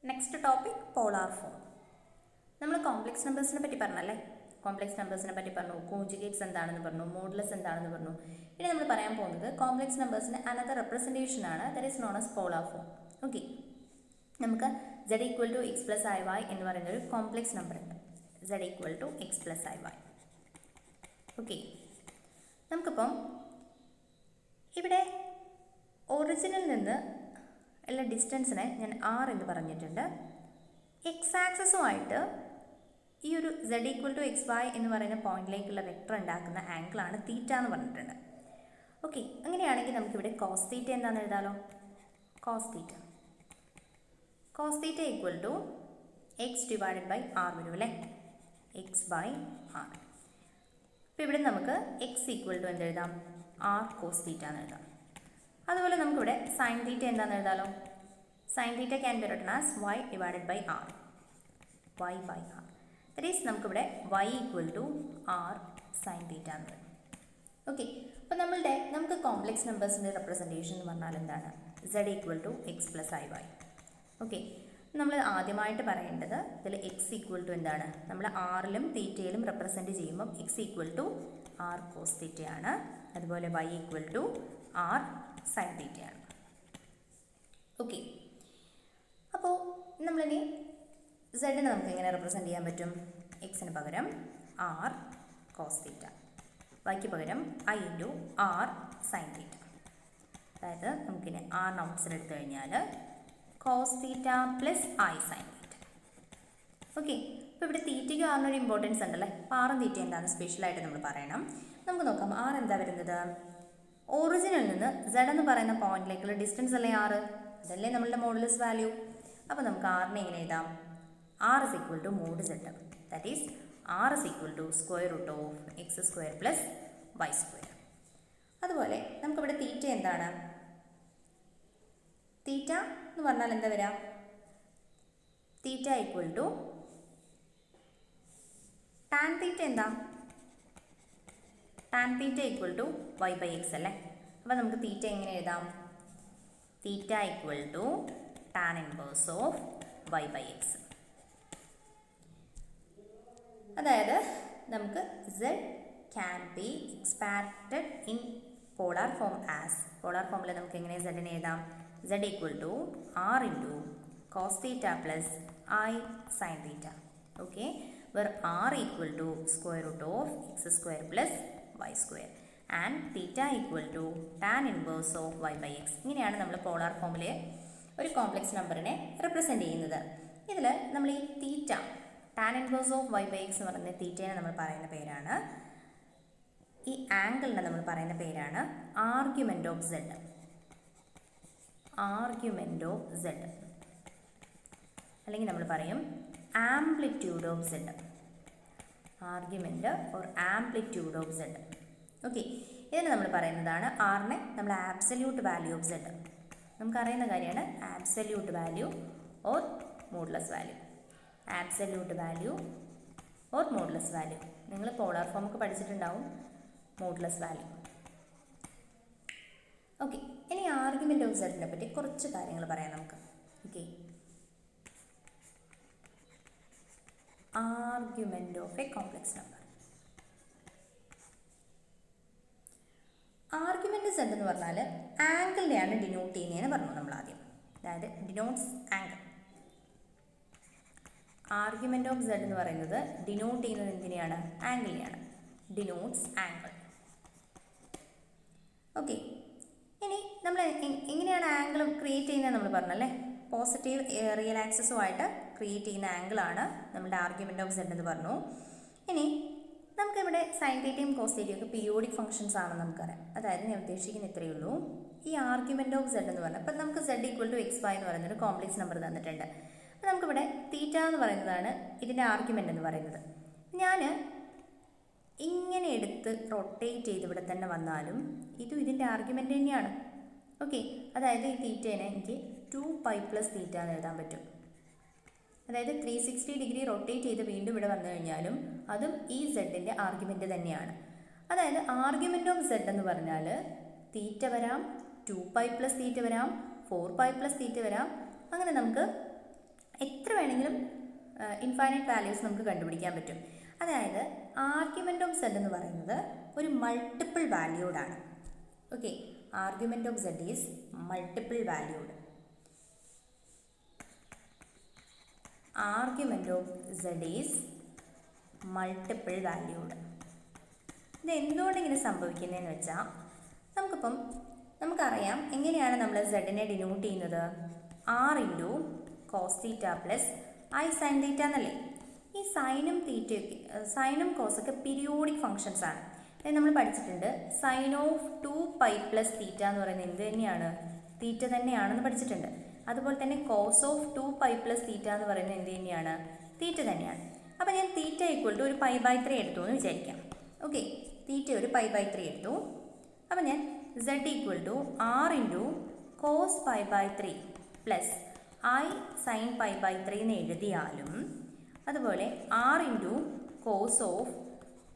Next topic polar form. നമ്മൾ complex നമ്പേഴ്സിനെ പറ്റി പറഞ്ഞല്ലേ, കോംപ്ലക്സ് നമ്പേഴ്സിനെ പറ്റി പറഞ്ഞു, കോഞ്ചുഗേറ്റ്സ് എന്താണെന്ന് പറഞ്ഞു, മോഡുലസ് എന്താണെന്ന് പറഞ്ഞു. ഇനി നമ്മൾ പറയാൻ പോകുന്നത് കോംപ്ലക്സ് നമ്പേഴ്സിന് അനദർ റെപ്രസെൻറ്റേഷൻ ആണ്, that is known as polar form. Okay, നമുക്ക് z equal to x plus i y എന്ന് പറയുന്ന ഒരു കോംപ്ലക്സ് നമ്പർ ഉണ്ട്. z equal to x plus i y. Okay, നമുക്കിപ്പം ഇവിടെ ഒറിജിനിൽ നിന്ന് ഉള്ള ഡിസ്റ്റൻസിനെ ഞാൻ r എന്ന് പറഞ്ഞിട്ടുണ്ട്. എക്സ് ആക്സസുമായിട്ട് ഈ ഒരു z equal to x y എന്ന് പറയുന്ന പോയിന്റിലേക്കുള്ള വെക്ടർ ഉണ്ടാക്കുന്ന ആംഗിളാണ് തീറ്റ എന്ന് പറഞ്ഞിട്ടുണ്ട്. ഓക്കെ, അങ്ങനെയാണെങ്കിൽ നമുക്കിവിടെ കോസ് തീറ്റ എന്താണെന്ന് എഴുതാലോ. Cos theta equal to x divided by r വരും അല്ലേ, എക്സ് ബൈ ആർ. അപ്പോൾ ഇവിടെ നമുക്ക് എക്സ് ഈക്വൽ ടു എന്തെഴുതാം, ആർ കോസ് തീറ്റ എന്ന് എഴുതാം. അതുപോലെ നമുക്കിവിടെ സൈൻ തീറ്റ എന്താണെന്ന് എഴുതാലോ. Sine theta can be written as y divided by r, y by r. That is നമുക്കിവിടെ y equal to r sine theta എന്ന് പറയും. ഓക്കെ, അപ്പോൾ നമുക്ക് കോംപ്ലക്സ് നമ്പേഴ്സിൻ്റെ റെപ്രസെൻറ്റേഷൻ എന്ന് പറഞ്ഞാൽ എന്താണ്, z equal to x plus i y. Okay, നമ്മൾ ആദ്യമായിട്ട് പറയേണ്ടത് ഇതിൽ എക്സ് ഈക്വൽ ടു എന്താണ്, നമ്മൾ ആറിലും തീറ്റയിലും റെപ്രസെൻറ്റ് ചെയ്യുമ്പം x equal to r cos തീറ്റയാണ്. അതുപോലെ y equal to r sine തീറ്റയാണ്. ഓക്കെ, അപ്പോൾ നമ്മളിനി സെഡിനെ നമുക്ക് എങ്ങനെ റെപ്രസെൻറ്റ് ചെയ്യാൻ പറ്റും, എക്സിന് പകരം ആർ കോസ് തീറ്റ, വൈക്ക് പകരം i into r sine theta. അതായത് നമുക്കിനി ആർ നോട്ട്സിൽ എടുത്തു കഴിഞ്ഞാൽ cos theta plus i sine theta. Okay, അപ്പോൾ ഇവിടെ തീറ്റയ്ക്ക് ആറിനൊരു ഇമ്പോർട്ടൻസ് ഉണ്ടല്ലേ. അപ്പോൾ ആറും തീറ്റ എന്താണ് സ്പെഷ്യലായിട്ട് നമ്മൾ പറയണം. നമുക്ക് നോക്കാം ആർ എന്താ വരുന്നത്, ഒറിജിനിൽ നിന്ന് z എന്ന് പറയുന്ന പോയിന്റിലേക്കുള്ള ഡിസ്റ്റൻസ് അല്ലേ ആറ്, അതല്ലേ നമ്മളുടെ മോഡുലസ് വാല്യൂ. അപ്പോൾ നമുക്ക് ആറിനെ എങ്ങനെ എഴുതാം, r is equal to mod z, that is r is equal to square root of x square plus y square. അതുപോലെ നമുക്കിവിടെ തീറ്റ എന്താണ്, തീറ്റ എന്ന് പറഞ്ഞാൽ എന്താ വരിക, theta equal to tan theta എന്താ, tan theta equal to y by x അല്ലേ. അപ്പോൾ നമുക്ക് തീറ്റ എങ്ങനെ എഴുതാം, theta equal to tan inverse of y by x. അതായത് നമുക്ക് z can be expanded in polar form as, polar ഫോമിൽ നമുക്ക് എങ്ങനെ z എഴുതാം, z equal to r into cos theta plus i sine theta. Okay, where r equal to square root of x square plus y square and theta equal to tan inverse of y by x. ഇങ്ങനെയാണ് നമ്മൾ polar ഫോമിലെ ഒരു complex നമ്പറിനെ represent ചെയ്യുന്നത്. ഇതിൽ നമ്മൾ ഈ തീറ്റ tan inverse of y by x എന്ന് പറയുന്ന തീറ്റയെ നമ്മൾ പറയുന്ന പേരാണ്, ഈ ആംഗിളിനെ നമ്മൾ പറയുന്ന പേരാണ് argument of z, argument of z, അല്ലെങ്കിൽ നമ്മൾ പറയും amplitude of z, argument or amplitude of z. Okay, ഇതിന് നമ്മൾ പറയുന്നതാണ് ആറിനെ നമ്മൾ ആബ്സല്യൂട്ട് വാല്യൂ ഓഫ് z, നമുക്കറിയുന്ന കാര്യമാണ് absolute value or modulus value, absolute value or modulus value. നിങ്ങൾ പോളാർ ഫോം ഒക്കെ പഠിച്ചിട്ടുണ്ടാവും, മോഡുലസ് വാല്യൂ. ഓക്കെ, ഇനി ആർഗ്യുമെൻ്റ് ഓഫ് z പറ്റി കുറച്ച് കാര്യങ്ങൾ പറയാം നമുക്ക്. Okay, argument of a complex number. Argument z എന്ന് പറഞ്ഞാൽ ആംഗിളിനെയാണ് ഡിനോട്ട് ചെയ്യുന്നതെന്ന് പറഞ്ഞു നമ്മൾ ആദ്യം, അതായത് denotes angle. Argument of z എന്ന് പറയുന്നത് ഡിനോട്ട് ചെയ്യുന്നത് എന്തിനെയാണ്, ആംഗിളിനെയാണ്, ഡിനോട്ട്സ് ആംഗിൾ. ഓക്കെ, ഇനി നമ്മൾ എങ്ങനെയാണ് ആംഗിൾ ക്രിയേറ്റ് ചെയ്യുന്നത് നമ്മൾ പറഞ്ഞല്ലേ, പോസിറ്റീവ് റിയൽ ആക്സസുമായിട്ട് ക്രിയേറ്റ് ചെയ്യുന്ന ആംഗിളാണ് നമ്മുടെ ആർഗ്യുമെൻ്റ് ഓഫ് z എന്ന് പറഞ്ഞു. ഇനി നമുക്കിവിടെ സൈൻ തീറ്റയും കോസ് തീറ്റയും ഒക്കെ പീരിയോഡിക് ഫംഗ്ഷൻസ് ആണെന്ന് നമുക്കറിയാം. അതായത് ഞാൻ ഉദ്ദേശിക്കുന്ന ഇത്രയേ ഉള്ളൂ, ഈ ആർഗ്യുമെൻ്റ് ഓഫ് z എന്ന് പറഞ്ഞാൽ, അപ്പം നമുക്ക് z equal to x y എന്ന് പറയുന്നൊരു കോംപ്ലക്സ് നമ്പർ തന്നിട്ടുണ്ട്. അപ്പം നമുക്കിവിടെ തീറ്റ എന്ന് പറയുന്നതാണ് ഇതിൻ്റെ ആർഗ്യുമെൻ്റ് എന്ന് പറയുന്നത്. ഞാൻ ഇങ്ങനെ എടുത്ത് റൊട്ടേറ്റ് ചെയ്ത് ഇവിടെ തന്നെ വന്നാലും ഇതും ഇതിൻ്റെ ആർഗ്യുമെൻ്റ് തന്നെയാണ്. ഓക്കെ, അതായത് ഈ തീറ്റേനെ എനിക്ക് 2π പ്ലസ് തീറ്റ എന്ന് എഴുതാൻ പറ്റും. അതായത് 360 ഡിഗ്രി റൊട്ടേറ്റ് ചെയ്ത് വീണ്ടും ഇവിടെ വന്നു കഴിഞ്ഞാലും അതും ഈ സെഡിൻ്റെ ആർഗ്യുമെൻ്റ് തന്നെയാണ്. അതായത് ആർഗ്യുമെൻ്റ് ഓഫ് z എന്ന് പറഞ്ഞാൽ തീറ്റ വരാം, 2π പ്ലസ് തീറ്റ വരാം, 4π പ്ലസ് തീറ്റ വരാം, അങ്ങനെ നമുക്ക് ഇൻഫൈനൈറ്റ് വാല്യൂസ് നമുക്ക് കണ്ടുപിടിക്കാൻ പറ്റും. അതായത് ആർഗ്യുമെൻ്റ് ഓഫ് സെഡ് എന്ന് പറയുന്നത് ഒരു മൾട്ടിപ്പിൾ വാല്യൂഡാണ്. Okay, argument of z is multiple valued. Argument of z is multiple valued. ഇത് എന്തുകൊണ്ട് ഇങ്ങനെ സംഭവിക്കുന്നതെന്ന് വെച്ചാൽ നമുക്കറിയാം എങ്ങനെയാണ് നമ്മൾ സെഡിനെ ഡിനോട്ട് ചെയ്യുന്നത്. R into cos theta plus i sine theta എന്നല്ലേ. ഈ സൈനും തീറ്റയൊക്കെ സൈനും കോസൊക്കെ പീരിയോഡിക് ഫങ്ഷൻസ് ആണ്. അതായത് നമ്മൾ പഠിച്ചിട്ടുണ്ട് സൈൻ ഓഫ് 2π പ്ലസ് തീറ്റ എന്ന് പറയുന്നത് എന്ത് തന്നെയാണ്, തീറ്റ തന്നെയാണെന്ന് പഠിച്ചിട്ടുണ്ട്. അതുപോലെ തന്നെ കോസ് ഓഫ് 2π പ്ലസ് തീറ്റ എന്ന് പറയുന്നത് എന്ത് തന്നെയാണ്, തീറ്റ തന്നെയാണ്. അപ്പോൾ ഞാൻ തീറ്റ ഈക്വൽ ടു ഒരു π/3 എടുത്തു എന്ന് വിചാരിക്കാം. ഓക്കെ, തീറ്റ ഒരു π/3 എടുത്തു. അപ്പോൾ ഞാൻ z equal to r into cos π/3 plus i sine π/3 എന്ന് എഴുതിയാലും, അതുപോലെ r into cos of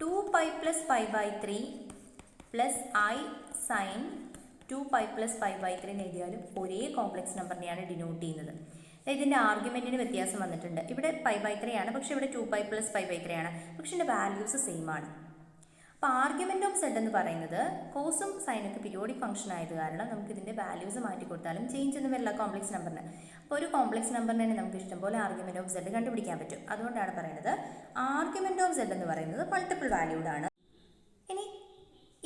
2π plus π/3 plus i sine 2π plus π/3 എന്ന് എഴുതിയാലും ഒരേ കോംപ്ലക്സ് നമ്പറിനെയാണ് ഡിനോട്ട് ചെയ്യുന്നത്. ഇതിൻ്റെ ആർഗ്യുമെൻറ്റിന് വ്യത്യാസം വന്നിട്ടുണ്ട്. ഇവിടെ π/3 ആണ്, പക്ഷേ ഇവിടെ 2π പ്ലസ് π/3 ആണ്, പക്ഷേ ഇതിൻ്റെ വാല്യൂസ് സെയിം ആണ്. അപ്പോൾ ആർഗ്യുമെൻ്റ് ഓഫ് സെഡ് എന്ന് പറയുന്നത് കോസും സൈനൊക്കെ പീരിയോഡിക് ഫംഗ്ഷൻ ആയത് കാരണം നമുക്ക് ഇതിൻ്റെ വാല്യൂസ് മാറ്റി കൊടുത്താലും ചേഞ്ച് ഒന്നും വരില്ല കോംപ്ലക്സ് നമ്പറിന്. അപ്പോൾ ഒരു കോംപ്ലക്സ് നമ്പറിന് തന്നെ നമുക്ക് ഇഷ്ടംപോലെ ആർഗ്യുമെൻ്റ് ഓഫ് സെഡ് കണ്ടുപിടിക്കാൻ പറ്റും. അതുകൊണ്ടാണ് പറയുന്നത് ആർഗ്യുമെൻ്റ് ഓഫ് സെഡ് എന്ന് പറയുന്നത് മൾട്ടിപ്പിൾ വാല്യൂഡ് ആണ്. ഇനി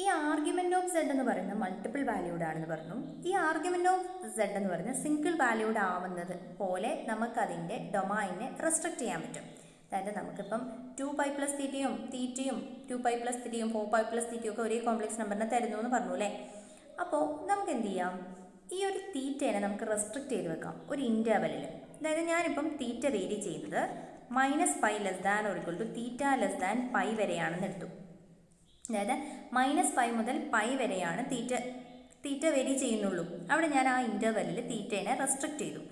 ഈ ആർഗ്യുമെൻ്റ് ഓഫ് സെഡ് എന്ന് പറയുന്നത് മൾട്ടിപ്പിൾ വാല്യൂഡ് ആണെന്ന് പറഞ്ഞു. ഈ ആർഗ്യുമെൻ്റ് ഓഫ് സെഡ് എന്ന് പറയുന്നത് സിംഗിൾ വാല്യൂഡ് ആവുന്നത് പോലെ നമുക്കതിൻ്റെ ഡൊമൈനെ റെസ്ട്രിക്റ്റ് ചെയ്യാൻ പറ്റും. അതായത് നമുക്കിപ്പം 2π പ്ലസ് തീറ്റയും 2π പ്ലസ് തീറ്റയും 4π പ്ലസ് തീറ്റയും ഒക്കെ ഒരേ കോംപ്ലക്സ് നമ്പറിനെ തരുന്നു എന്ന് പറഞ്ഞു അല്ലേ. അപ്പോൾ നമുക്ക് എന്ത് ചെയ്യാം, ഈ ഒരു തീറ്റേനെ നമുക്ക് റെസ്ട്രിക്റ്റ് ചെയ്ത് വെക്കാം ഒരു ഇൻ്റർവെല്ലിൽ. അതായത് ഞാനിപ്പം തീറ്റ വേരി ചെയ്യുന്നത് -π less than or equal to theta less than π വരെയാണെന്ന് എടുത്തു. അതായത് -π മുതൽ π വരെയാണ് തീറ്റ വേരി ചെയ്യുന്നുള്ളൂ. അവിടെ ഞാൻ ആ ഇൻ്റർവെല്ലിൽ തീറ്റേനെ റെസ്ട്രിക്റ്റ് ചെയ്തു.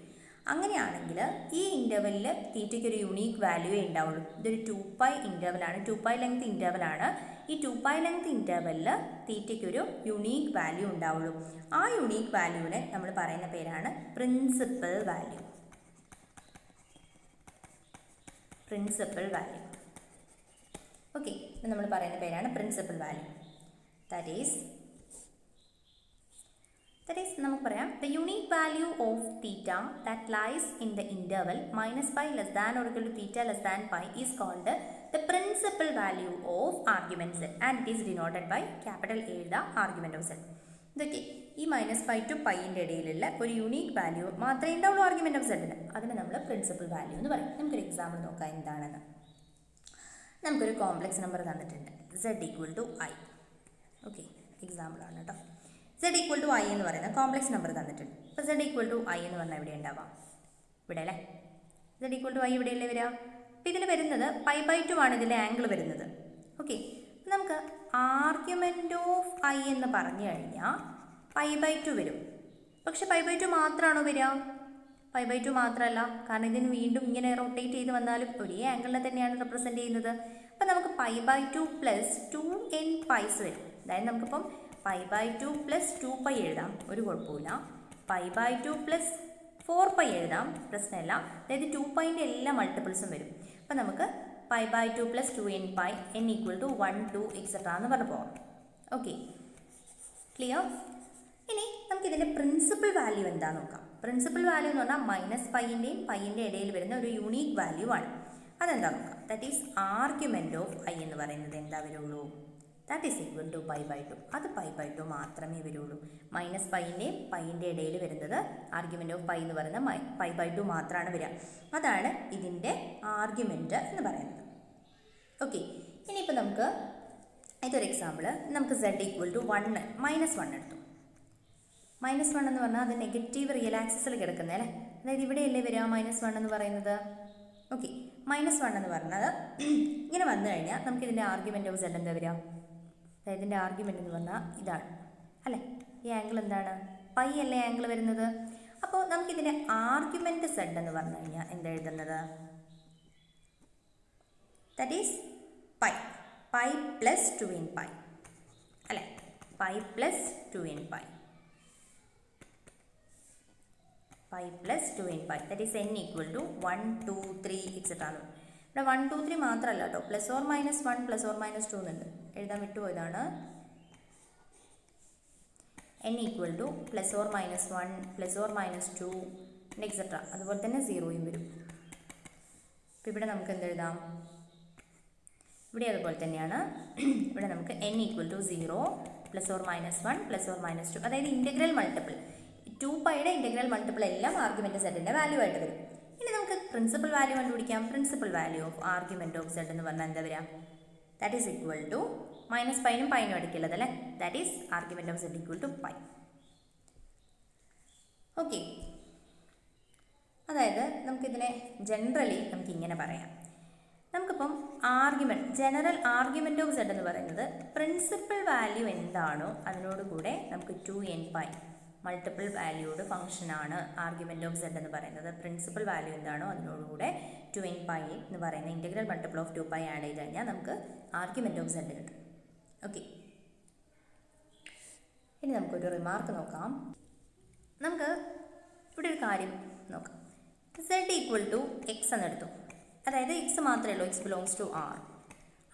അങ്ങനെയാണെങ്കിൽ ഈ ഇൻ്റർവെല്ലിൽ തീറ്റയ്ക്ക് ഒരു യുണീക്ക് വാല്യൂവേ ഉണ്ടാവുള്ളൂ. ഇതൊരു 2π ഇൻ്റർവെല്ലാണ്, 2π ലെങ്ത് ഇൻ്റർവെല്ലാണ്. ഈ 2π ലെങ്ത് ഇൻ്റർവെല്ലിൽ തീറ്റയ്ക്കൊരു യുണീക്ക് വാല്യൂ ഉണ്ടാവുള്ളൂ. ആ യുണീക്ക് വാല്യൂവിനെ നമ്മൾ പറയുന്ന പേരാണ് principal value. Principal value. Okay, നമ്മൾ പറയുന്ന പേരാണ് പ്രിൻസിപ്പൽ വാല്യൂ. ദാറ്റ് ഈസ് നമുക്ക് പറയാം the unique value of theta that lies in the interval -π less than or equal to theta less than π is called the principal value of argument z and it is denoted by capital A the argument of z. ഇതൊക്കെ ഈ -π to πൻ്റെ ഇടയിലുള്ള ഒരു unique value മാത്രമേ ഉണ്ടാവുള്ളൂ argument of സെഡിന്. അതിന് നമ്മൾ principal value എന്ന് പറയും. നമുക്കൊരു എക്സാമ്പിൾ നോക്കാം എന്താണെന്ന്. നമുക്കൊരു കോംപ്ലക്സ് നമ്പർ തന്നിട്ടുണ്ട് z equal to i. Okay, എക്സാമ്പിളാണ് കേട്ടോ. z ഈക്വൽ ടു i എന്ന് പറയുന്ന കോംപ്ലക്സ് നമ്പർ തന്നിട്ടുണ്ട്. അപ്പോൾ z ഈക്വൽ ടു i എന്ന് പറഞ്ഞാൽ എവിടെ ഉണ്ടാവാം, ഇവിടെ അല്ലേ. z ഈക്വൽ ടു i ഇവിടെയല്ലേ വരിക. അപ്പോൾ ഇതിൽ വരുന്നത് π/2 ആണ് ഇതിൻ്റെ ആംഗിൾ വരുന്നത്. ഓക്കെ, നമുക്ക് ആർഗ്യുമെൻ്റ് ഓഫ് i എന്ന് പറഞ്ഞു കഴിഞ്ഞാൽ π/2 വരും. പക്ഷെ π/2 മാത്രമാണോ വരിക? π/2 മാത്രമല്ല, കാരണം ഇതിന് വീണ്ടും ഇങ്ങനെ റൊട്ടേറ്റ് ചെയ്ത് വന്നാലും ഒരേ ആംഗിളിനെ തന്നെയാണ് റെപ്രസെൻറ്റ് ചെയ്യുന്നത്. അപ്പം നമുക്ക് π/2 പ്ലസ് 2nπ വരും. അതായത് നമുക്കിപ്പം π/2 പ്ലസ് 2π എഴുതാം, ഒരു കുഴപ്പമില്ല. π/2 പ്ലസ് 4π എഴുതാം, പ്രശ്നമില്ല. അതായത് 2πൻ്റെ എല്ലാ മൾട്ടിപ്പിൾസും വരും. അപ്പം നമുക്ക് π/2 plus 2nπ n equal to 1 2 etcetera എന്ന് പറഞ്ഞു പോകാം. Okay, clear. ഇനി നമുക്ക് ഇതിൻ്റെ പ്രിൻസിപ്പൽ വാല്യൂ എന്താ നോക്കാം. പ്രിൻസിപ്പൽ വാല്യൂ എന്ന് പറഞ്ഞാൽ -πൻ്റെയും πൻ്റെ ഇടയിൽ വരുന്ന ഒരു യുണീക്ക് വാല്യൂ ആണ്. അതെന്താ നോക്കാം. That is argument of i എന്ന് പറയുന്നത് എന്താ വരുള്ളൂ, ദാറ്റ് ഈസ് ഈക്വൽ ടു π/2. അത് π/2 മാത്രമേ വരുള്ളൂ. -πൻ്റെയും πൻ്റെ ഇടയിൽ വരുന്നത് ആർഗ്യുമെൻ്റ് ഓഫ് π എന്ന് പറയുന്നത് π/2 മാത്രമാണ് വരിക. അതാണ് ഇതിൻ്റെ ആർഗ്യുമെൻ്റ് എന്ന് പറയുന്നത്. ഓക്കെ, ഇനിയിപ്പോൾ നമുക്ക് ഇതൊരു എക്സാമ്പിൾ. നമുക്ക് z ഈക്വൽ ടു -1 എടുത്തു. -1 എന്ന് പറഞ്ഞാൽ അത് നെഗറ്റീവ് റിയൽ ആക്സിസിൽ കിടക്കുന്നത് അല്ലേ. അതായത് ഇവിടെയല്ലേ വരിക -1 എന്ന് പറയുന്നത്. ഓക്കെ, -1 എന്ന് പറഞ്ഞത് ഇങ്ങനെ വന്നു കഴിഞ്ഞാൽ നമുക്ക് ഇതിൻ്റെ ആർഗ്യുമെൻ്റ് ഓഫ് z എന്താ വരിക. അതായത് ഇതിൻ്റെ ആർഗ്യുമെൻ്റ് എന്ന് പറഞ്ഞാൽ ഇതാണ് അല്ലേ. ഈ ആംഗിൾ എന്താണ്, π അല്ലേ ആംഗിൾ വരുന്നത്. അപ്പോൾ നമുക്കിതിൻ്റെ ആർഗ്യുമെൻ്റ് z എന്ന് പറഞ്ഞു കഴിഞ്ഞാൽ എന്താ എഴുതുന്നത്, ദാറ്റ് ഈസ് π പ്ലസ് 2nπ അല്ലേ. π plus 2nπ pi plus 2n pi that is n equal to 1 2 3 etcetera ആണ്. ഇവിടെ 1 2 3 മാത്രമല്ല കേട്ടോ, plus or minus 1 plus or minus 2 എന്നുണ്ട്, എഴുതാൻ വിട്ടുപോയതാണ്. n equal to plus or minus 1 plus or minus 2 etcetera, അതുപോലെ തന്നെ 0യും വരും. അപ്പോൾ ഇവിടെ നമുക്ക് എന്തെഴുതാം, ഇവിടെ അതുപോലെ തന്നെയാണ്. ഇവിടെ നമുക്ക് n equal to 0 plus or minus 1 plus or minus 2, അതായത് ഇൻ്റഗ്രൽ മൾട്ടിപ്പിൾ 2πയുടെ ഇൻ്റഗ്രൽ മൾട്ടിപ്പിൾ എല്ലാം ആർഗ്യുമെൻറ്റ് സെറ്റിൻ്റെ വാല്യൂ ആയിട്ട് വരും. ഇനി നമുക്ക് പ്രിൻസിപ്പൽ വാല്യൂ കണ്ടുപിടിക്കാം. Principal value of argument of z എന്ന് പറഞ്ഞാൽ എന്താ വരിക, that is equal to minus പൈനും പൈനും അടിക്കുള്ളത് അല്ലേ, that is argument of z equal to pi. Okay, അതായത് നമുക്കിതിനെ ജനറലി നമുക്കിങ്ങനെ പറയാം. നമുക്കിപ്പം ജനറൽ ആർഗ്യുമെൻറ്റ് ഓഫ് സെറ്റ് എന്ന് പറയുന്നത് പ്രിൻസിപ്പൽ വാല്യൂ എന്താണോ അതിനോട് കൂടെ നമുക്ക് 2n പൈ മൾട്ടിപ്പിൾ വാല്യൂഡ് ഫംഗ്ഷനാണ് ആർഗ്യുമെൻറ്റ് ഓഫ് സെറ്റ് എന്ന് പറയുന്നത്. പ്രിൻസിപ്പൽ വാല്യൂ എന്താണോ അതിനോടുകൂടെ 2n പൈ എന്ന് പറയുന്ന ഇൻ്റഗ്രൽ മൾട്ടിപ്പിൾ ഓഫ് 2π ആഡ് ചെയ്ത് കഴിഞ്ഞാൽ നമുക്ക് ആർഗ്യുമെൻറ്റ് ഓഫ് സെറ്റ് കിട്ടും. ഓക്കെ, ഇനി നമുക്കൊരു റിമാർക്ക് നോക്കാം. നമുക്ക് ഇവിടെ ഒരു കാര്യം നോക്കാം. z ഈക്വൽ ടു എക്സ് എന്നെടുത്തു, അതായത് എക്സ് മാത്രമേ ഉള്ളൂ, എക്സ് ബിലോങ്സ് ടു ആർ.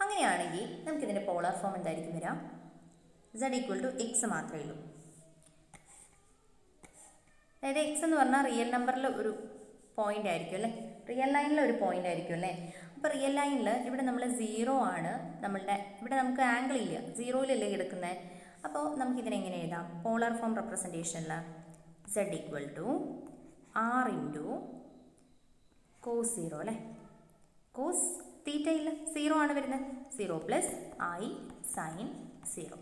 അങ്ങനെയാണെങ്കിൽ നമുക്കിതിൻ്റെ പോളാർ ഫോം എന്തായിരിക്കും വരാം, z ഈക്വൽ ടു എക്സ് മാത്രമേ ഉള്ളൂ. അതായത് എക്സ് എന്ന് പറഞ്ഞാൽ റിയൽ നമ്പറിൽ ഒരു പോയിൻ്റ് ആയിരിക്കും അല്ലേ, റിയൽ ലൈനിൽ ഒരു പോയിൻ്റ് ആയിരിക്കും അല്ലേ. അപ്പോൾ റിയൽ ലൈനിൽ ഇവിടെ നമ്മൾ 0 ആണ് നമ്മളുടെ, ഇവിടെ നമുക്ക് ആംഗിൾ ഇല്ല, 0-ലല്ലേ കിടക്കുന്നത്. അപ്പോൾ നമുക്കിതിനെ എങ്ങനെ എഴുതാം, പോളാർ ഫോം റെപ്രസെൻറ്റേഷനിൽ z equal to r into cos 0 അല്ലേ, കോസ് തീറ്റ ഇല്ല, 0 ആണ് വരുന്നത്, 0 പ്ലസ് i സൈൻ 0.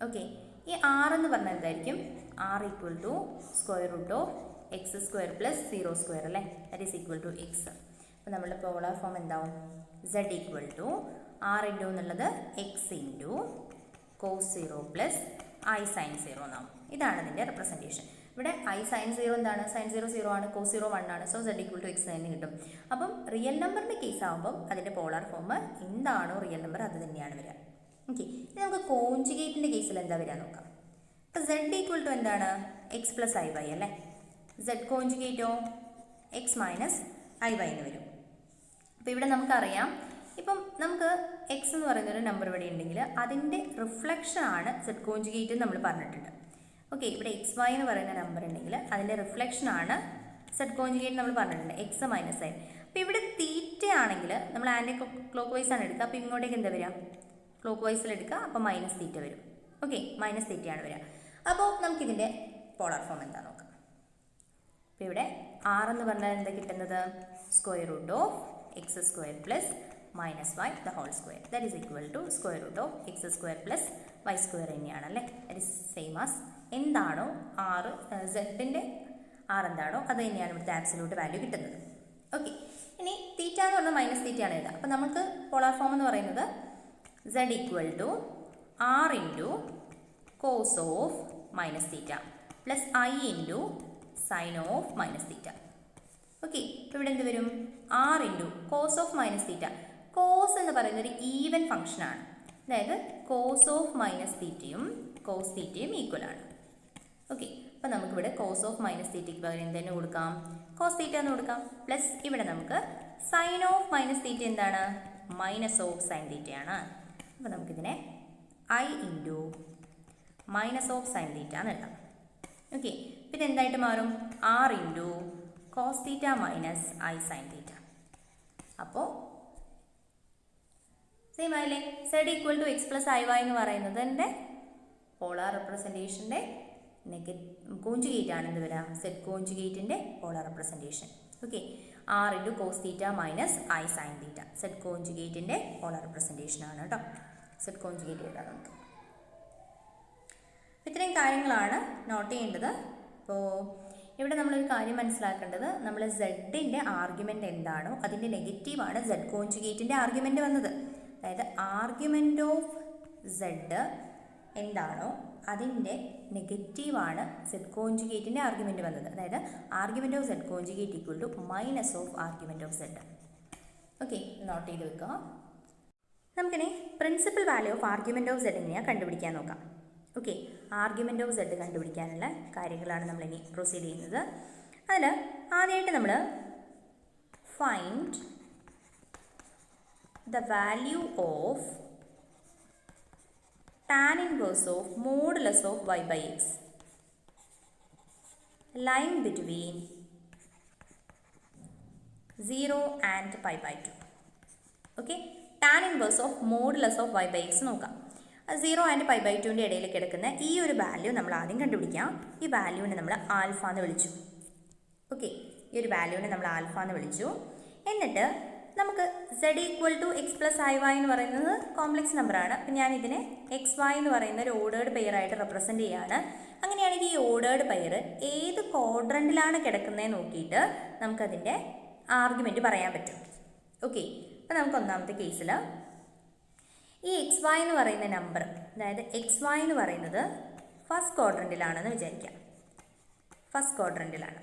ഓക്കെ, ഈ ആർ എന്ന് പറഞ്ഞാൽ എന്തായിരിക്കും, r equal to square root of x square plus 0 square അല്ലേ, that is equal to x. അപ്പോൾ നമ്മളുടെ പോളാർ ഫോം എന്താവും, z equal to r into എന്നുള്ളത് x into cos 0 plus i sine 0 എന്നാവും. ഇതാണ് ഇതിൻ്റെ റെപ്രസെൻറ്റേഷൻ. ഇവിടെ ഐ സൈൻ 0 എന്താണ്, സൈൻ 0 0 ആണ്, കോസ് 0 1 ആണ്, so z equal to x തന്നെ കിട്ടും. അപ്പം റിയൽ നമ്പറിൻ്റെ കേസ് ആകുമ്പം അതിൻ്റെ പോളാർ ഫോം എന്താണോ റിയൽ നമ്പർ അത് തന്നെയാണ് വരിക. ഓക്കെ, ഇനി നമുക്ക് കോഞ്ചുഗേറ്റിൻ്റെ കേസിൽ എന്താ വരിക നോക്കാം. അപ്പോൾ z ഈക്വൽ ടു എന്താണ്, എക്സ് പ്ലസ് ഐ വൈ അല്ലേ, z കോഞ്ചുഗേറ്റോ എക്സ് മൈനസ് ഐ വൈ എന്ന് വരും. അപ്പോൾ ഇവിടെ നമുക്കറിയാം, ഇപ്പം നമുക്ക് എക്സ് എന്ന് പറയുന്നൊരു നമ്പർ ഇവിടെ ഉണ്ടെങ്കിൽ അതിൻ്റെ റിഫ്ലക്ഷനാണ് z കോഞ്ചുഗേറ്റ് എന്ന് നമ്മൾ പറഞ്ഞിട്ടുണ്ട്. ഓക്കെ, ഇവിടെ എക്സ് വൈ എന്ന് പറയുന്ന നമ്പർ ഉണ്ടെങ്കിൽ അതിൻ്റെ റിഫ്ലക്ഷനാണ് z കോഞ്ചുഗേറ്റ് നമ്മൾ പറഞ്ഞിട്ടുണ്ട്, എക്സ് മൈനസ് ഐ. അപ്പോൾ ഇവിടെ തീറ്റ ആണെങ്കിൽ നമ്മൾ ആൻറ്റി ക്ലോക്ക് വൈസ് ആണ് എടുക്കുക, അപ്പോൾ ഇങ്ങോട്ടേക്ക് എന്താ വരിക, ക്ലോക്ക് വൈസിൽ എടുക്കുക, അപ്പോൾ മൈനസ് തീറ്റ വരും. ഓക്കെ, മൈനസ് തീറ്റയാണ് വരിക. അപ്പോൾ നമുക്കിതിൻ്റെ പോളാർ ഫോം എന്താ നോക്കാം. അപ്പോൾ ഇവിടെ ആർ എന്ന് പറഞ്ഞാൽ എന്താ കിട്ടുന്നത്, square root of x square plus minus y the whole square, that is equal to square root of x square plus y square തന്നെയാണല്ലേ. ദാറ്റ് ഈസ് സെയിം ആസ് എന്താണോ ആറ് സെഡിൻ്റെ ആർ എന്താണോ അത് തന്നെയാണ് ഇവിടുത്തെ ആബ്സല്യൂട്ട് വാല്യൂ കിട്ടുന്നത്. Okay, ഇനി തീറ്റ എന്ന് പറഞ്ഞാൽ മൈനസ് തീറ്റയാണ് എഴുതുക. അപ്പോൾ നമുക്ക് പോളാർ ഫോം എന്ന് പറയുന്നത് z equal to r into cos of minus theta plus i into sine of minus theta. Okay, ഇപ്പോൾ ഇവിടെ എന്ത് വരും, r into cos of minus theta. Cos എന്ന് പറയുന്നത് ഒരു ഈവൻ ഫംഗ്ഷനാണ്, അതായത് കോസ് ഓഫ് മൈനസ് തീറ്റയും കോസ് തീറ്റയും ഈക്വൽ ആണ്. ഓക്കെ, അപ്പോൾ നമുക്കിവിടെ കോസ് ഓഫ് മൈനസ് തീറ്റയ്ക്ക് പകരം എന്തെങ്കിലും കൊടുക്കാം, കോസ് തീറ്റ എന്ന് കൊടുക്കാം. പ്ലസ് ഇവിടെ നമുക്ക് സൈൻ ഓഫ് മൈനസ് തീറ്റ എന്താണ്, മൈനസ് ഓഫ് സൈൻ തീറ്റയാണ്. അപ്പോൾ നമുക്കിതിനെ i into minus of sine theta എന്ന് എഴുതാം. ഓക്കെ, പിന്നെ എന്തായിട്ട് മാറും, r into cos theta minus i sine theta. അപ്പോൾ സെയിം ആയില്ലേ, z equal to x plus i y എന്ന് പറയുന്നത് എൻ്റെ പോളാർ റെപ്രസെൻറ്റേഷൻ്റെ കോഞ്ചുഗേറ്റ് ആണ് എന്ത് വരിക, z കോഞ്ചുഗേറ്റിൻ്റെ polar representation. Okay, r into cos theta minus i sine theta z കോഞ്ചുഗേറ്റിൻ്റെ പോളാർ റെപ്രസെൻറ്റേഷൻ ആണ് കേട്ടോ. z കോഞ്ചുഗേറ്റ് എഴുതാം നമുക്ക്. ഇത്രയും കാര്യങ്ങളാണ് നോട്ട് ചെയ്യേണ്ടത്. അപ്പോൾ ഇവിടെ നമ്മളൊരു കാര്യം മനസ്സിലാക്കേണ്ടത്, നമ്മൾ സെഡിൻ്റെ ആർഗ്യുമെൻ്റ് എന്താണോ അതിൻ്റെ നെഗറ്റീവാണ് z കോഞ്ചുഗേറ്റിൻ്റെ ആർഗ്യുമെൻ്റ് വന്നത്. അതായത് ആർഗ്യുമെൻ്റ് ഓഫ് z എന്താണോ അതിൻ്റെ നെഗറ്റീവാണ് z കോഞ്ചുഗേറ്റിൻ്റെ ആർഗ്യുമെൻ്റ് വന്നത്. അതായത് argument of z conjugate equal to minus of argument of z. Okay, note ചെയ്ത് വെക്കുക. നമുക്കിനി principal value of argument of z എങ്ങനെയാണ് കണ്ടുപിടിക്കാൻ നോക്കാം. ഓക്കെ, ആർഗ്യുമെൻ്റ് ഓഫ് സെഡ് കണ്ടുപിടിക്കാനുള്ള കാര്യങ്ങളാണ് നമ്മളിനി പ്രൊസീഡ് ചെയ്യുന്നത്. അതിൽ ആദ്യമായിട്ട് നമ്മൾ find the value of tan inverse of modulus of y by x lying between 0 and pi by 2. Okay, tan inverse of modulus of y by x നോക്കാം. 0 and pi by 2ൻ്റെ ഇടയിൽ കിടക്കുന്ന ഈ ഒരു വാല്യൂ നമ്മൾ ആദ്യം കണ്ടുപിടിക്കാം. ഈ വാല്യൂവിനെ നമ്മൾ ആൽഫ എന്ന് വിളിച്ചു. ഓക്കെ, ഈ ഒരു വാല്യൂവിനെ നമ്മൾ ആൽഫ എന്ന് വിളിച്ചു. എന്നിട്ട് നമുക്ക് z equal to x plus i y എന്ന് പറയുന്നത് കോംപ്ലക്സ് നമ്പറാണ്. അപ്പം ഞാൻ ഇതിനെ എക്സ് വൈ എന്ന് പറയുന്ന ഒരു ഓർഡേർഡ് പെയറായിട്ട് റെപ്രസെൻറ്റ് ചെയ്യുകയാണ്. അങ്ങനെയാണെങ്കിൽ ഈ ഓർഡേർഡ് പെയർ ഏത് ക്വാഡ്രൻറ്റിലാണ് കിടക്കുന്നതെന്ന് നോക്കിയിട്ട് നമുക്കതിൻ്റെ ആർഗ്യുമെൻറ്റ് പറയാൻ പറ്റും. ഓക്കെ, അപ്പോൾ നമുക്ക് ഒന്നാമത്തെ കേസിൽ ഈ എക്സ് വൈ എന്ന് പറയുന്ന നമ്പർ, അതായത് എക്സ് വൈ എന്ന് പറയുന്നത് ഫസ്റ്റ് ക്വാഡ്രൻറ്റിലാണെന്ന് വിചാരിക്കാം. ഫസ്റ്റ് ക്വാഡ്രൻറ്റിലാണ്.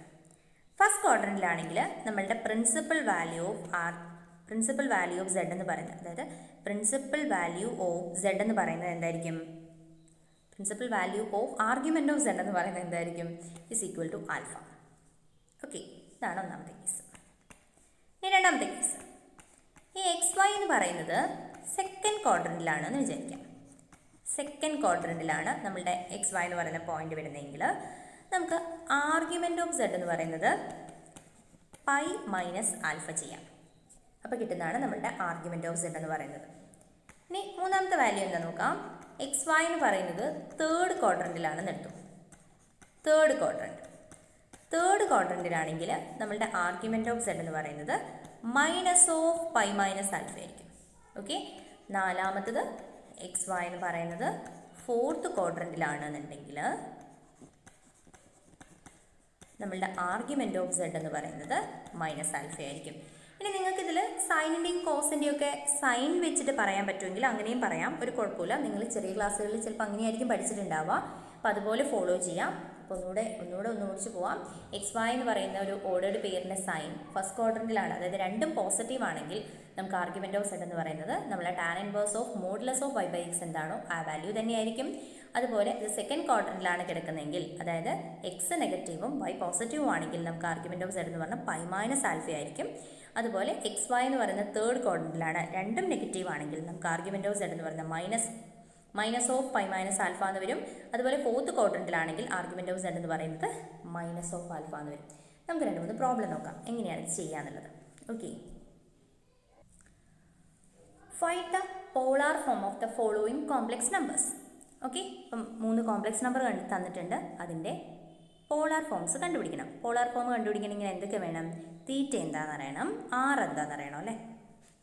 ഫസ്റ്റ് ക്വാഡ്രൻറ്റിലാണെങ്കിൽ നമ്മളുടെ പ്രിൻസിപ്പൽ വാല്യൂ ഓഫ് z എന്ന് പറയുന്നത്, അതായത് പ്രിൻസിപ്പൽ വാല്യൂ ഓഫ് z എന്ന് പറയുന്നത് എന്തായിരിക്കും? Principal value of argument of z എന്ന് പറയുന്നത് എന്തായിരിക്കും? Is equal to alpha. Okay, ഇതാണ് ഒന്നാമത്തെ കേസ്. ഇനി രണ്ടാമത്തെ കേസ്, ഈ എക്സ് വൈ എന്ന് പറയുന്നത് സെക്കൻഡ് ക്വാഡ്രൻറ്റിലാണെന്ന് വിചാരിക്കാം. സെക്കൻഡ് ക്വാഡ്രൻറ്റിലാണ് നമ്മളുടെ എക്സ് വൈ എന്ന് പറയുന്ന പോയിന്റ് വരുന്നതെങ്കിൽ നമുക്ക് ആർഗ്യുമെൻ്റ് ഓഫ് z എന്ന് പറയുന്നത് പൈ മൈനസ് ആൽഫ ചെയ്യാം. അപ്പോൾ കിട്ടുന്നതാണ് നമ്മളുടെ ആർഗ്യുമെൻ്റ് ഓഫ് z എന്ന് പറയുന്നത്. ഇനി മൂന്നാമത്തെ വാല്യൂ എന്താ നോക്കാം. എക്സ് വൈ എന്ന് പറയുന്നത് തേർഡ് ക്വാഡ്രൻറ്റിലാണെന്ന് എടുത്തു. തേർഡ് ക്വാഡ്രൻറ്റിലാണെങ്കിൽ നമ്മളുടെ ആർഗ്യുമെൻ്റ് ഓഫ് z എന്ന് പറയുന്നത് minus of pi minus alpha ആയിരിക്കും. ഓക്കെ, നാലാമത്തത് എക്സ് വൈ എന്ന് പറയുന്നത് ഫോർത്ത് ക്വാഡ്രൻറ്റിലാണെന്നുണ്ടെങ്കിൽ നമ്മളുടെ ആർഗ്യുമെൻ്റ് ഓഫ് z എന്ന് പറയുന്നത് മൈനസ് ആൽഫ ആയിരിക്കും. ഇനി നിങ്ങൾക്കിതിൽ സൈനിൻ്റെയും കോസിൻ്റെയും ഒക്കെ സൈൻ വെച്ചിട്ട് പറയാൻ പറ്റുമെങ്കിൽ അങ്ങനെയും പറയാം, ഒരു കുഴപ്പമില്ല. നിങ്ങൾ ചെറിയ ക്ലാസ്സുകളിൽ ചിലപ്പോൾ അങ്ങനെയായിരിക്കും പഠിച്ചിട്ടുണ്ടാവുക. അപ്പോൾ അതുപോലെ ഫോളോ ചെയ്യാം. അപ്പോൾ ഒന്നുകൂടെ ഓടിച്ച് പോവാം. എക്സ് വൈ എന്ന് പറയുന്ന ഒരു ഓർഡേർഡ് പെയറിൻ്റെ സൈൻ ഫസ്റ്റ് ക്വാഡ്രൻറ്റിലാണ്, അതായത് രണ്ടും പോസിറ്റീവ് ആണെങ്കിൽ നമുക്ക് ആർഗ്യുമെൻ്റ് ഓഫ് z എന്ന് പറയുന്നത് നമ്മളെ tan inverse of modulus of y by x എന്താണോ ആ വാല്യൂ തന്നെയായിരിക്കും. അതുപോലെ ഇത് സെക്കൻഡ് ക്വാഡ്രൻറ്റിലാണ് കിടക്കുന്നതെങ്കിൽ, അതായത് എക്സ് നെഗറ്റീവും y പോസിറ്റീവും ആണെങ്കിൽ നമുക്ക് ആർഗ്യുമെൻ്റ് ഓഫ് z എന്ന് പറഞ്ഞാൽ പൈ മൈനസ് ആൽഫ ആയിരിക്കും. അതുപോലെ എക്സ് വൈ എന്ന് പറയുന്ന തേർഡ് ക്വാഡ്രൻറ്റിലാണ്, രണ്ടും നെഗറ്റീവ് ആണെങ്കിൽ നമുക്ക് ആർഗ്യുമെൻ്റ് ഓഫ് z എന്ന് പറയുന്ന minus of pi minus alpha എന്ന് വരും. അതുപോലെ ഫോർത്ത് ക്വാഡ്രൻറ്റിലാണെങ്കിൽ ആർഗ്യുമെൻ്റ് ഓഫ് z എന്ന് പറയുന്നത് മൈനസ് ഓഫ് ആൽഫ എന്ന് വരും. നമുക്ക് 2-3 പ്രോബ്ലം നോക്കാം എങ്ങനെയാണ് ഇത് ചെയ്യാന്നുള്ളത്. Okay, find the polar form of the following complex numbers. Okay, അപ്പം 3 കോംപ്ലക്സ് നമ്പർ തന്നിട്ടുണ്ട്. അതിൻ്റെ പോളാർ ഫോംസ് കണ്ടുപിടിക്കണം. പോളാർ ഫോം കണ്ടുപിടിക്കണമെങ്കിൽ എന്തൊക്കെ വേണം? തീറ്റ എന്താണെന്ന് അറിയണം, ആർ എന്താണെന്ന് അറിയണം അല്ലേ.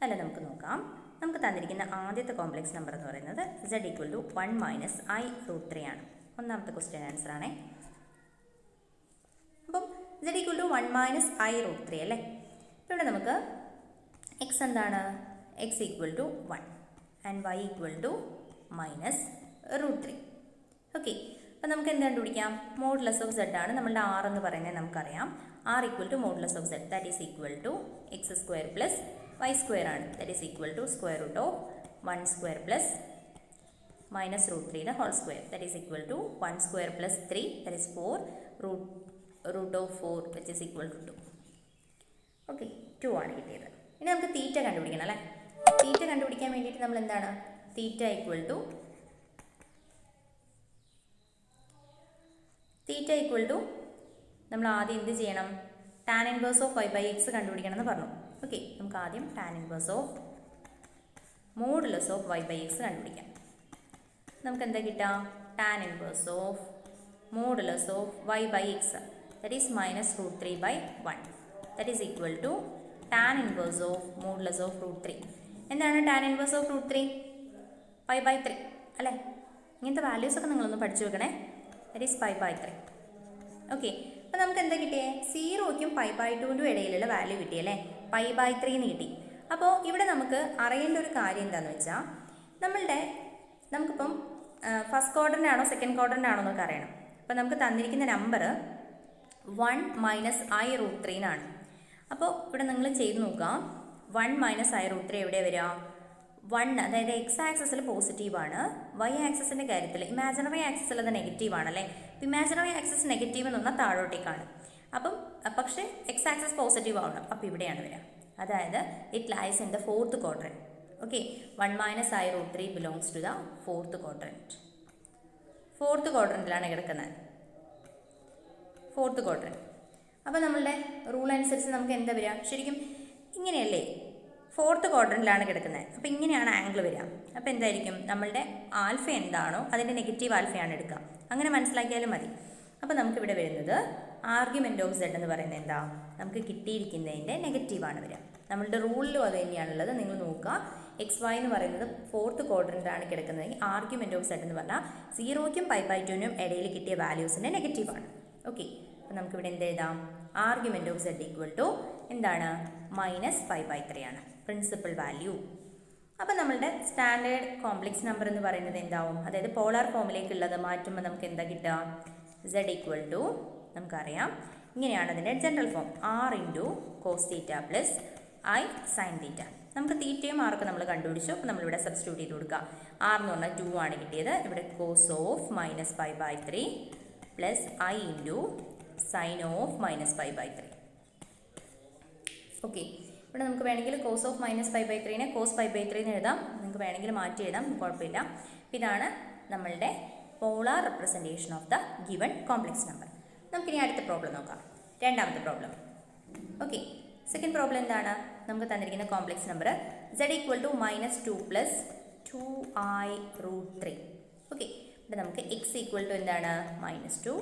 അല്ല, നമുക്ക് നോക്കാം. നമുക്ക് തന്നിരിക്കുന്ന ആദ്യത്തെ കോംപ്ലക്സ് നമ്പർ എന്ന് പറയുന്നത് z equal to 1 minus i root 3 ആണ്. ഒന്നാമത്തെ ക്വസ്റ്റ്യൻ ആൻസർ ആണേ. അപ്പം z equal to 1 minus i root 3 അല്ലേ. ഇവിടെ നമുക്ക് x എന്താണ്? x equal to 1 and y equal to minus root 3. Okay, അപ്പം നമുക്ക് എന്ത് കണ്ടുപിടിക്കാം? മോഡുലസ് ഓഫ് z ആണ് നമ്മളുടെ r എന്ന് പറയുന്നത് നമുക്കറിയാം. r equal to modulus of z, that is equal to x square plus y square ആണ്. That is equal to square root of 1 square plus minus root 3 whole square, that is equal to 1 square plus 3, that is 4 root of 4 which is equal to 2. Okay, 2 ആണ് കിട്ടിയത്. ഇനി നമുക്ക് തീറ്റ കണ്ടുപിടിക്കണം അല്ലേ. തീറ്റ കണ്ടുപിടിക്കാൻ വേണ്ടിയിട്ട് നമ്മൾ എന്താണ്? തീറ്റ ഈക്വൽ ടു നമ്മൾ ആദ്യം എന്ത് ചെയ്യണം? Tan inverse of y by x കണ്ടുപിടിക്കണം എന്ന് പറഞ്ഞു. ഓക്കെ, നമുക്ക് ആദ്യം tan inverse of modulus of y by x കണ്ടുപിടിക്കാം. നമുക്ക് എന്താ കിട്ടുക? Tan inverse of modulus of y by x, that is minus root 3 by 1, that is equal to tan inverse of modulus of root 3. എന്താണ് tan inverse of root 3? Pi by 3 അല്ലേ. ഇങ്ങനത്തെ വാല്യൂസൊക്കെ നിങ്ങളൊന്ന് പഠിച്ചു വെക്കണേ. That is pi by 3. Okay, അപ്പോൾ നമുക്ക് എന്താ കിട്ടിയേ? 0ക്കും പൈ ബൈ 2ൻ്റെ ഇടയിലുള്ള വാല്യൂ കിട്ടിയല്ലേ, പൈ ബൈ 3 എന്ന് കിട്ടി. അപ്പോൾ ഇവിടെ നമുക്ക് അറിയേണ്ട ഒരു കാര്യം എന്താണെന്ന് വെച്ചാൽ, നമുക്കിപ്പം ഫസ്റ്റ് ക്വാഡ്രൻ്റ് ആണോ സെക്കൻഡ് ക്വാഡ്രൻ്റ് ആണോ എന്നൊക്കെ അറിയണം. അപ്പോൾ നമുക്ക് തന്നിരിക്കുന്ന നമ്പർ 1 മൈനസ് i റൂട്ട് 3 ആണ്. അപ്പോൾ ഇവിടെ നിങ്ങൾ ചെയ്ത് നോക്കാം. 1 മൈനസ് i റൂട്ട് 3 എവിടെയാണ് വരിക? 1 അതായത് എക്സ് ആക്സിസിൽ പോസിറ്റീവാണ്, വൈ ആക്സിസിൻ്റെ കാര്യത്തിൽ ഇമാജിനറി ആക്സിസിൽ അത് നെഗറ്റീവാണ് അല്ലേ. അപ്പോൾ ഇമാജിനറി ആക്സിസ് നെഗറ്റീവ് എന്ന് പറഞ്ഞാൽ താഴോട്ടേക്കാണ്. അപ്പം പക്ഷേ എക്സ് ആക്സിസ് പോസിറ്റീവ് ആവണം. അപ്പോൾ ഇവിടെയാണ് വരിക. അതായത് it lies in the fourth quadrant. Okay, 1 - i√3 belongs to the fourth quadrant. Fourth ക്വാഡ്രന്റിലാണ് കിടക്കുന്നത്. Fourth quadrant. അപ്പോൾ നമ്മളുടെ റൂൾ അനുസരിച്ച് നമുക്ക് എന്താ വരിക? ശരിക്കും ഇങ്ങനെയല്ലേ, ഫോർത്ത് ക്വാഡ്രന്റിലാണ് കിടക്കുന്നത്. അപ്പോൾ ഇങ്ങനെയാണ് ആംഗിൾ വരിക. അപ്പോൾ എന്തായിരിക്കും നമ്മളുടെ ആൽഫ എന്താണോ അതിൻ്റെ നെഗറ്റീവ് ആൽഫയാണ് എടുക്കുക. അങ്ങനെ മനസ്സിലാക്കിയാലും മതി. അപ്പോൾ നമുക്കിവിടെ വരുന്നത് ആർഗ്യുമെൻറ്റ് ഓഫ് സെഡ് എന്ന് പറയുന്നത് എന്താ? നമുക്ക് കിട്ടിയിരിക്കുന്നതിൻ്റെ നെഗറ്റീവാണ് വരിക. നമ്മളുടെ റൂളിലും അത് തന്നെയാണുള്ളത്. നിങ്ങൾ നോക്കുക, എക്സ് വൈ എന്ന് പറയുന്നത് ഫോർത്ത് ക്വാഡ്രന്റിലാണ് കിടക്കുന്നത്. ആർഗ്യുമെൻറ്റ് ഓഫ് സെഡ് എന്ന് പറഞ്ഞാൽ 0ക്കും π/2നും ഇടയിൽ കിട്ടിയ വാല്യൂസിൻ്റെ നെഗറ്റീവാണ്. ഓക്കെ, അപ്പോൾ നമുക്കിവിടെ എന്ത് എഴുതാം? Argument of z equal to എന്താണ്? -π/3 ആണ് പ്രിൻസിപ്പൽ വാല്യൂ. അപ്പോൾ നമ്മളുടെ സ്റ്റാൻഡേർഡ് കോംപ്ലക്സ് നമ്പർ എന്ന് പറയുന്നത് എന്താവും? അതായത് പോളാർ ഫോമിലേക്കുള്ളത് മാറ്റുമ്പോൾ നമുക്ക് എന്താ കിട്ടുക? z ഈക്വൽ ടു നമുക്കറിയാം ഇങ്ങനെയാണ് അതിൻ്റെ general form, r × cos θ + i sin θ. നമുക്ക് തീറ്റയും ആർക്ക് നമ്മൾ കണ്ടുപിടിച്ചു. അപ്പോൾ നമ്മളിവിടെ സബ്സ്റ്റിറ്റ്യൂട്ട് ചെയ്ത് കൊടുക്കുക. r എന്ന് പറഞ്ഞാൽ 2 ആണ് കിട്ടിയത്. ഇവിടെ cos of -π/3 + i × sin of -π/3. Okay, ഇവിടെ നമുക്ക് വേണമെങ്കിൽ cos ഓഫ് -π/3നെ cos π/3 എന്ന് എഴുതാം. നിങ്ങൾക്ക് വേണമെങ്കിൽ മാറ്റി എഴുതാം, കുഴപ്പമില്ല. ഇതാണ് നമ്മളുടെ polar representation of the given complex number. നമുക്കിനി അടുത്ത പ്രോബ്ലം നോക്കാം. രണ്ടാമത്തെ പ്രോബ്ലം. ഓക്കെ, സെക്കൻഡ് പ്രോബ്ലം എന്താണ്? നമുക്ക് തന്നിരിക്കുന്ന complex number z equal to -2 + 2i√3. Okay, ഇവിടെ നമുക്ക് x ഈക്വൽ ടു എന്താണ്? -2,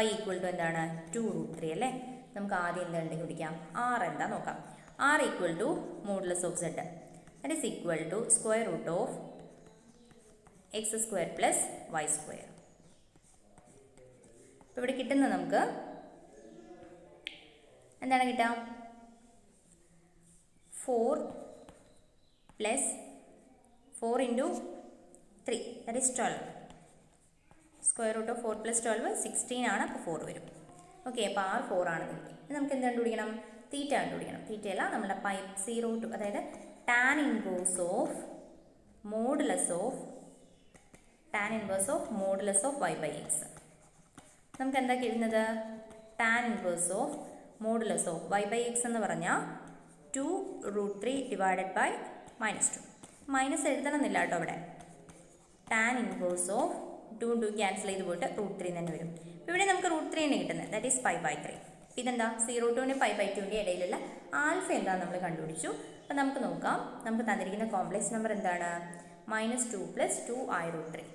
y ഈക്വൽ ടു എന്താണ്? 2√3 അല്ലേ. നമുക്ക് ആദ്യം എന്താ കണ്ടുപിടിക്കാം? r എന്താ നോക്കാം. r equal to modulus of z, that is equal to square root of x² + y². അപ്പോൾ ഇവിടെ കിട്ടുന്നത് നമുക്ക് എന്താണ് കിട്ടുക? 4 + 4 × 3 that is 12. Square root of 4 + 12 16 ആണ്. അപ്പോൾ 4 വരും. ഓക്കെ, അപ്പോൾ r 4 ആണ് കിട്ടി. നമുക്ക് എന്ത് കണ്ടുപിടിക്കണം? തീറ്റ കണ്ടുപിടിക്കണം. തീറ്റയല്ല, നമ്മുടെ π/0 അതായത് tan inverse of modulus of y/x. നമുക്ക് എന്താ കിട്ടുന്നത്? tan inverse of modulus of y/x എന്ന് പറഞ്ഞാൽ 2√3 ഡിവൈഡഡ് ബൈ -2. മൈനസ് എഴുതണമെന്നില്ല കേട്ടോ ഇവിടെ. tan ഇൻവേഴ്സ് ഓഫ് 2 ക്യാൻസൽ ചെയ്ത് പോയിട്ട് √3 തന്നെ വരും. അപ്പോൾ ഇവിടെ നമുക്ക് √3 തന്നെ കിട്ടുന്നത്, ദാറ്റ് ഈസ് π/3. ഇതെന്താ? 0-നും π/2ൻ്റെ ഇടയിലുള്ള ആൽഫ എന്താണെന്ന് നമ്മൾ കണ്ടുപിടിച്ചു. അപ്പോൾ നമുക്ക് നോക്കാം. നമുക്ക് തന്നിരിക്കുന്ന കോംപ്ലക്സ് നമ്പർ എന്താണ്? -2 + 2i√3.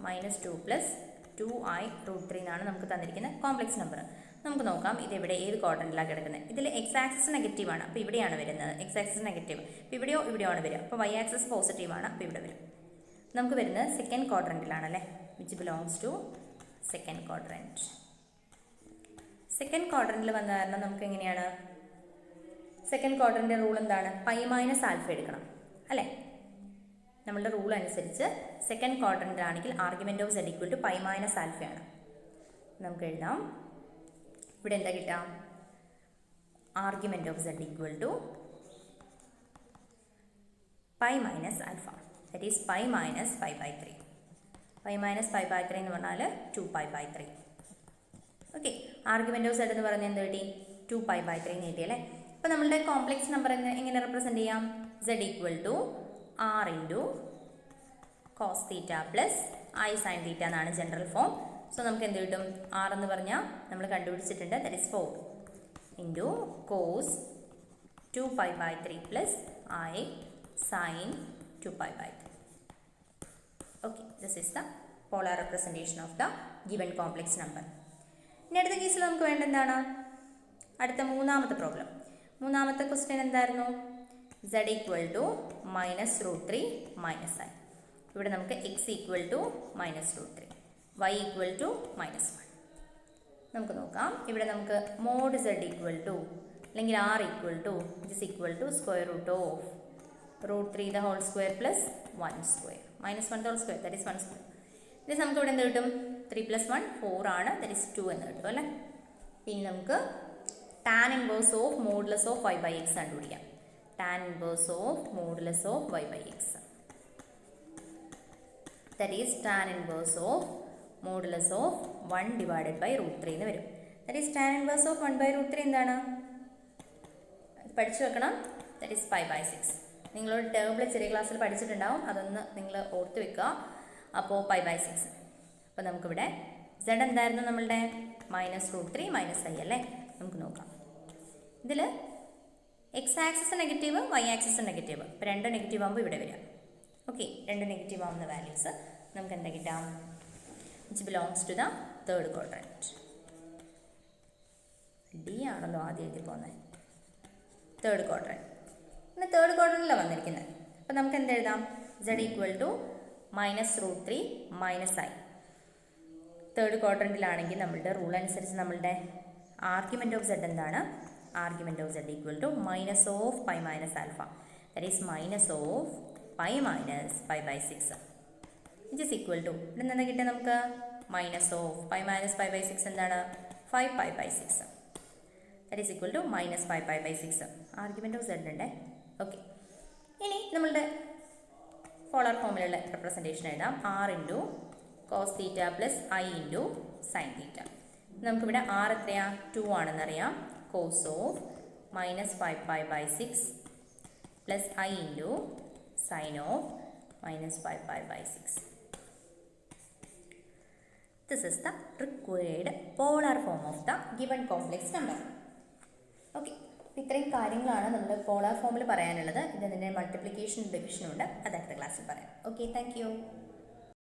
-2 + 2i√3 എന്നാണ് നമുക്ക് തന്നിരിക്കുന്ന കോംപ്ലക്സ് നമ്പർ. നമുക്ക് നോക്കാം ഇതെവിടെ ഏത് ക്വാഡ്രന്റിലാണ് കിടക്കുന്നത്. ഇതിൽ എക്സ് ആക്സിസ് നെഗറ്റീവാണ്, അപ്പോൾ ഇവിടെയാണ് വരുന്നത്. എക്സ് ആക്സിസ് നെഗറ്റീവ്, അപ്പോൾ ഇവിടെയാണ് വരിക. അപ്പോൾ വൈ ആക്സിസ് പോസിറ്റീവാണ്, അപ്പോൾ ഇവിടെ വരും. നമുക്ക് വരുന്നത് സെക്കൻഡ് ക്വാഡ്രന്റിലാണല്ലേ, which belongs to second quadrant. Second ക്വാഡ്രന്റിൽ വന്ന കാരണം നമുക്ക് എങ്ങനെയാണ്? സെക്കൻഡ് ക്വാഡ്രന്റ് റൂൾ എന്താണ്? π - എടുക്കണം അല്ലേ. നമ്മളുടെ റൂൾ അനുസരിച്ച് സെക്കൻഡ് ക്വാഡ്രന്റ് ആണെങ്കിൽ argument of z equal to π - ആണ്. നമുക്ക് എഴുതാം. ഇവിടെ എന്താ കിട്ടാം? Argument of z equal to π - that is π - π/3. π - π/3 എന്ന് പറഞ്ഞാൽ 2π/3. ഓക്കെ, ആർഗ്യുമെൻറ്റ് ഓഫ് z എന്ന് പറഞ്ഞാൽ എന്ത് കിട്ടി? 2π/3 എന്ന് കിട്ടി അല്ലേ. അപ്പോൾ നമ്മളുടെ കോംപ്ലക്സ് നമ്പർ എങ്ങനെ റെപ്രസെൻറ്റ് ചെയ്യാം? z equal to r × cos θ + i sin θ എന്നാണ് ജനറൽ ഫോം. സോ നമുക്ക് എന്ത് കിട്ടും? r എന്ന് പറഞ്ഞാൽ നമ്മൾ കണ്ടുപിടിച്ചിട്ടുണ്ട്, that is 4 × cos 2π/3 + i sin 2π/3. Okay, this is the polar representation of the given complex number. ഇനി അടുത്ത കേസിൽ നമുക്ക് വേണ്ട എന്താണ്? അടുത്ത മൂന്നാമത്തെ പ്രോബ്ലം. മൂന്നാമത്തെ ക്വസ്റ്റ്യൻ എന്തായിരുന്നു? z equal to -√3 - i. ഇവിടെ നമുക്ക് x equal to -√3, y equal to -1. നമുക്ക് നോക്കാം. ഇവിടെ നമുക്ക് മോഡ് z ഈക്വൽ ടു അല്ലെങ്കിൽ r equal to is equal to square root of √3 the whole square plus 1 square -1 the whole square, that is 1 square. ഇത് നമുക്ക് ഇവിടെ എന്ത് കിട്ടും? 3 + 1 4 ആണ്, that is 2 എന്ന് കിട്ടും അല്ലേ. പിന്നെ നമുക്ക് tan inverse of modulus of y/x കണ്ടുപിടിക്കാം. tan inverse of modulus of y by x. That is tan inverse of modulus of 1 divided by root 3 എന്ന് വരും. That is tan inverse of 1 by root 3 എന്താണ്? പഠിച്ചു വെക്കണം. That is pi by 6. നിങ്ങളൊരു table ചെറിയ ക്ലാസ്സിൽ പഠിച്ചിട്ടുണ്ടാവും, അതൊന്ന് നിങ്ങൾ ഓർത്ത് വെക്കുക. അപ്പോൾ pi by 6. അപ്പോൾ നമുക്കിവിടെ z എന്തായിരുന്നു നമ്മളുടെ? -√3 - i അല്ലേ? നമുക്ക് നോക്കാം. ഇതിൽ x axis negative, y axis negative. അപ്പോൾ രണ്ട് നെഗറ്റീവ് ആകുമ്പോൾ ഇവിടെ വരിക. ഓക്കെ, രണ്ട് നെഗറ്റീവ് ആവുന്ന വാല്യൂസ് നമുക്ക് എന്താ കിട്ടാം? Which belongs to the third quadrant. D ആണല്ലോ ആദ്യം എഴുതി പോകുന്നത്. Third quadrant. പിന്നെ തേർഡ് ക്വാഡ്രന്റിലാണ് വന്നിരിക്കുന്നത്. അപ്പോൾ നമുക്ക് എന്ത് എഴുതാം? z equal to -√3 - i. Third ക്വാഡ്രന്റിലാണെങ്കിൽ നമ്മളുടെ റൂൾ അനുസരിച്ച് നമ്മളുടെ ആർഗ്യുമെൻറ്റ് ഓഫ് z എന്താണ്? Argument of z equal to -(π - α). That is -(π - π/6) which is equal to ഇവിടെ നിന്ന് എന്താ കിട്ടുക നമുക്ക്? -(π - π/6) എന്താണ്? 5π/6. That is equal to -5π/6. Argument of z ഉണ്ട്. ഓക്കെ, ഇനി നമ്മളുടെ പോളാർ ഫോമിലുള്ള റെപ്രസെൻറ്റേഷൻ എഴുതാം. r into cos θ plus i into sin θ. നമുക്കിവിടെ r എത്രയാ? 2 ആണെന്നറിയാം. cos of -5π/6 plus i into sin of -5π/6. This is the required polar form of the given complex number. Okay, ഇത്രയും കാര്യങ്ങളാണ് നമ്മൾ പോളാർ ഫോമിൽ പറയാനുള്ളത്. ഇതിൻ്റെ മൾട്ടിപ്ലിക്കേഷൻ ഡിവിഷനും ഉണ്ട്, അത് അടുത്ത ക്ലാസ്സിൽ പറയാം. Okay, thank you.